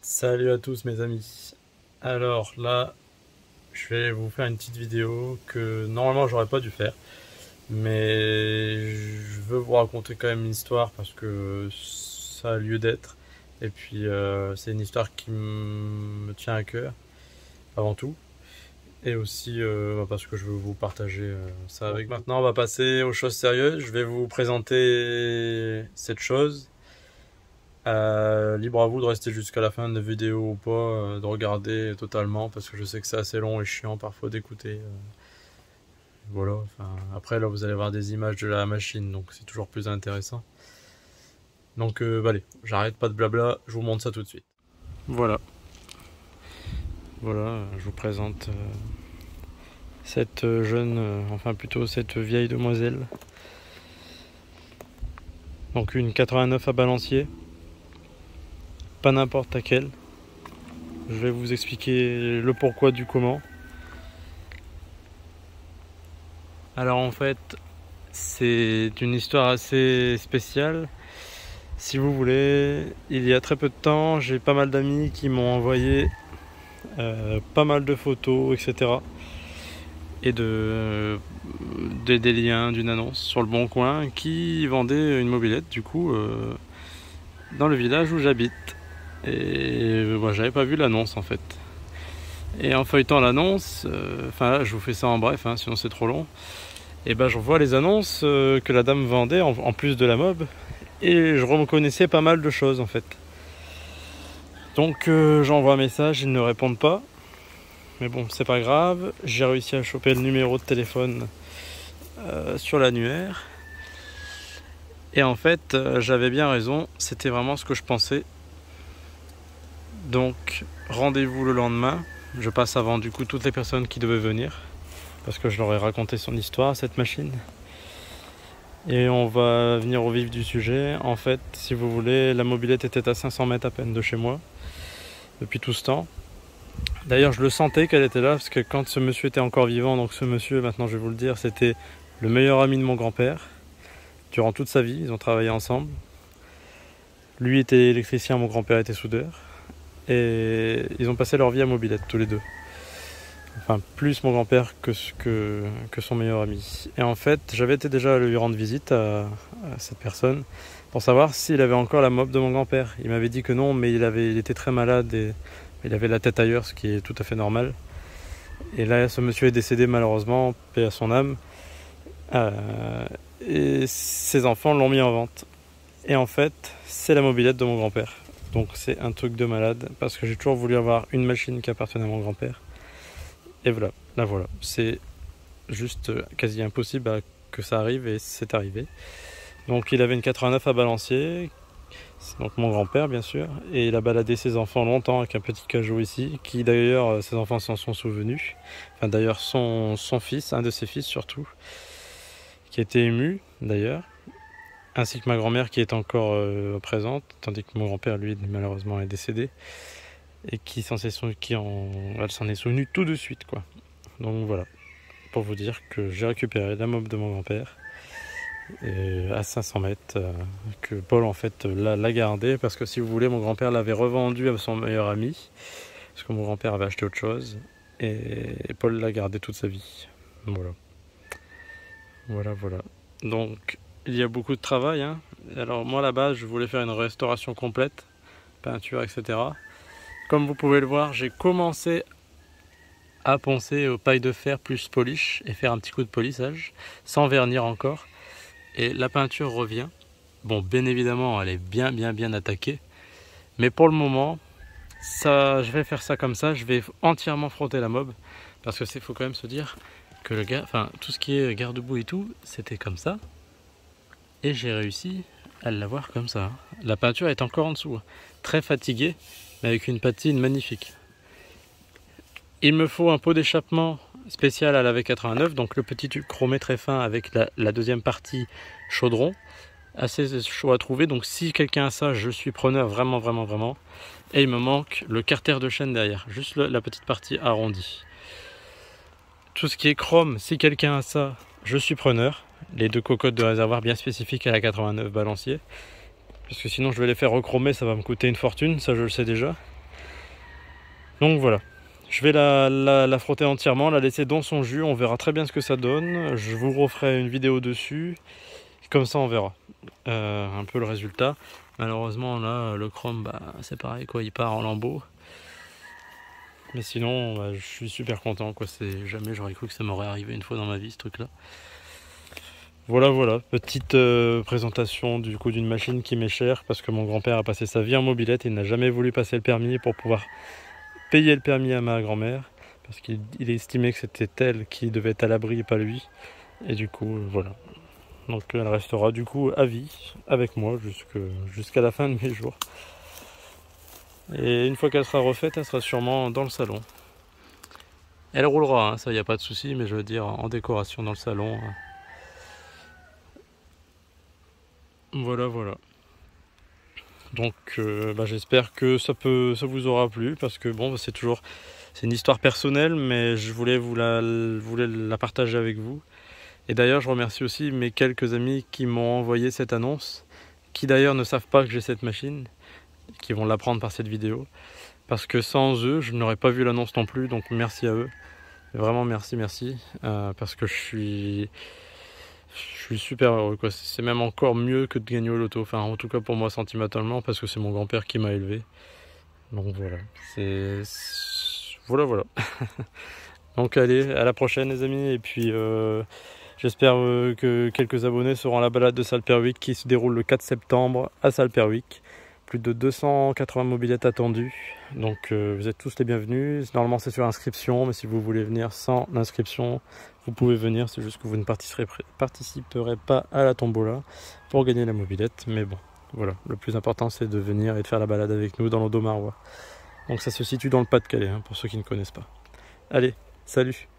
Salut à tous mes amis. Alors là, je vais vous faire une petite vidéo que normalement j'aurais pas dû faire. Mais je veux vous raconter quand même une histoire parce que ça a lieu d'être. Et puis c'est une histoire qui me tient à cœur avant tout. Et aussi parce que je veux vous partager ça avec vous. Maintenant on va passer aux choses sérieuses. Je vais vous présenter cette chose. Libre à vous de rester jusqu'à la fin de la vidéo ou pas, de regarder totalement parce que je sais que c'est assez long et chiant parfois d'écouter. Voilà, enfin, après là vous allez voir des images de la machine donc c'est toujours plus intéressant. Donc allez, j'arrête pas de blabla, je vous montre ça tout de suite. Voilà, je vous présente cette jeune, enfin plutôt cette vieille demoiselle. Donc une 89 à balancier. Pas n'importe laquelle. Je vais vous expliquer le pourquoi du comment. Alors en fait, c'est une histoire assez spéciale. Si vous voulez, il y a très peu de temps, j'ai pas mal d'amis qui m'ont envoyé pas mal de photos, etc. Et des liens d'une annonce sur le Bon Coin qui vendait une mobilette du coup dans le village où j'habite. Et moi j'avais pas vu l'annonce en fait. Et en feuilletant l'annonce, enfin là je vous fais ça en bref, sinon c'est trop long. Et ben je vois les annonces que la dame vendait en plus de la mob. Et je reconnaissais pas mal de choses en fait. Donc j'envoie un message, ils ne répondent pas. Mais bon, c'est pas grave. J'ai réussi à choper le numéro de téléphone sur l'annuaire. Et en fait, j'avais bien raison. C'était vraiment ce que je pensais. Donc, rendez-vous le lendemain. Je passe avant du coup toutes les personnes qui devaient venir. Parce que je leur ai raconté son histoire, cette machine. Et on va venir au vif du sujet. En fait, si vous voulez, la mobilette était à 500 mètres à peine de chez moi. Depuis tout ce temps. D'ailleurs, je le sentais qu'elle était là, parce que quand ce monsieur était encore vivant, donc ce monsieur, maintenant je vais vous le dire, c'était le meilleur ami de mon grand-père. Durant toute sa vie, ils ont travaillé ensemble. Lui était électricien, mon grand-père était soudeur. Et ils ont passé leur vie à mobilette, tous les deux. Enfin, plus mon grand-père que son meilleur ami. Et en fait, j'avais été déjà lui rendre visite à cette personne pour savoir s'il avait encore la mob de mon grand-père. Il m'avait dit que non, mais il était très malade et il avait la tête ailleurs, ce qui est tout à fait normal. Et là, ce monsieur est décédé malheureusement, paix à son âme. Et ses enfants l'ont mis en vente. Et en fait, c'est la mobilette de mon grand-père. Donc c'est un truc de malade, parce que j'ai toujours voulu avoir une machine qui appartenait à mon grand-père. Et voilà, là voilà. C'est juste quasi impossible que ça arrive, et c'est arrivé. Donc il avait une 89 à balancier. C'est donc mon grand-père bien sûr, et il a baladé ses enfants longtemps avec un petit cajot ici, qui d'ailleurs ses enfants s'en sont souvenus. Enfin d'ailleurs son fils, un de ses fils surtout, qui était ému d'ailleurs, ainsi que ma grand-mère qui est encore présente, tandis que mon grand-père lui malheureusement est décédé, et elle s'en est souvenue tout de suite quoi. Donc voilà, pour vous dire que j'ai récupéré la mob de mon grand-père. Et à 500 mètres, que Paul en fait l'a gardé, parce que si vous voulez, mon grand-père l'avait revendu à son meilleur ami, parce que mon grand-père avait acheté autre chose, et Paul l'a gardé toute sa vie. Voilà. Donc il y a beaucoup de travail. Alors moi à la base je voulais faire une restauration complète, peinture, etc. Comme vous pouvez le voir, j'ai commencé à poncer au paille de fer plus polish et faire un petit coup de polissage, sans vernir encore. Et la peinture revient. Bon, bien évidemment, elle est bien attaquée. Mais pour le moment, je vais faire ça comme ça. Je vais entièrement frotter la mob. Parce que faut quand même se dire que tout ce qui est garde-boue et tout, c'était comme ça. Et j'ai réussi à l'avoir comme ça. La peinture est encore en dessous. Très fatiguée, mais avec une patine magnifique. Il me faut un pot d'échappement spécial à la V89, donc le petit tube chromé très fin avec la deuxième partie chaudron, assez chaud à trouver. Donc si quelqu'un a ça, je suis preneur, vraiment. Et il me manque le carter de chaîne derrière, juste la petite partie arrondie. Tout ce qui est chrome, si quelqu'un a ça, je suis preneur. Les deux cocottes de réservoir bien spécifiques à la 89 balancier, parce que sinon je vais les faire rechromer, ça va me coûter une fortune, ça je le sais déjà. Donc voilà, je vais la frotter entièrement, la laisser dans son jus, on verra très bien ce que ça donne. Je vous referai une vidéo dessus, comme ça on verra un peu le résultat. Malheureusement là, le chrome, bah, c'est pareil quoi, il part en lambeaux. Mais sinon, bah, je suis super content quoi, jamais j'aurais cru que ça m'aurait arrivé une fois dans ma vie ce truc là. Voilà, petite présentation du coup d'une machine qui m'est chère parce que mon grand-père a passé sa vie en mobilette et il n'a jamais voulu passer le permis pour pouvoir payer le permis à ma grand-mère parce qu'il estimait que c'était elle qui devait être à l'abri et pas lui. Et du coup, voilà. Donc elle restera du coup à vie avec moi jusqu'à la fin de mes jours. Et une fois qu'elle sera refaite, elle sera sûrement dans le salon. Elle roulera, hein, ça y a pas de souci, mais je veux dire en décoration dans le salon. Voilà. Donc bah, j'espère que ça vous aura plu parce que bon, c'est une histoire personnelle, mais je voulais la partager avec vous. Et d'ailleurs, je remercie aussi mes quelques amis qui m'ont envoyé cette annonce, qui d'ailleurs ne savent pas que j'ai cette machine, qui vont l'apprendre par cette vidéo. Parce que sans eux, je n'aurais pas vu l'annonce non plus, donc merci à eux. Vraiment merci, parce que je suis super heureux, quoi. C'est même encore mieux que de gagner au loto, enfin en tout cas pour moi sentimentalement, parce que c'est mon grand-père qui m'a élevé. Donc voilà, voilà. Donc allez, à la prochaine les amis, et puis j'espère que quelques abonnés seront à la balade de Salperwick qui se déroule le 4 septembre à Salperwick. Plus de 280 mobilettes attendues, donc vous êtes tous les bienvenus. Normalement c'est sur inscription, mais si vous voulez venir sans inscription, vous pouvez venir, c'est juste que vous ne participerez pas à la tombola pour gagner la mobilette. Mais bon, voilà, le plus important c'est de venir et de faire la balade avec nous dans l'Audomarois. Donc ça se situe dans le Pas-de-Calais, hein, pour ceux qui ne connaissent pas. Allez, salut!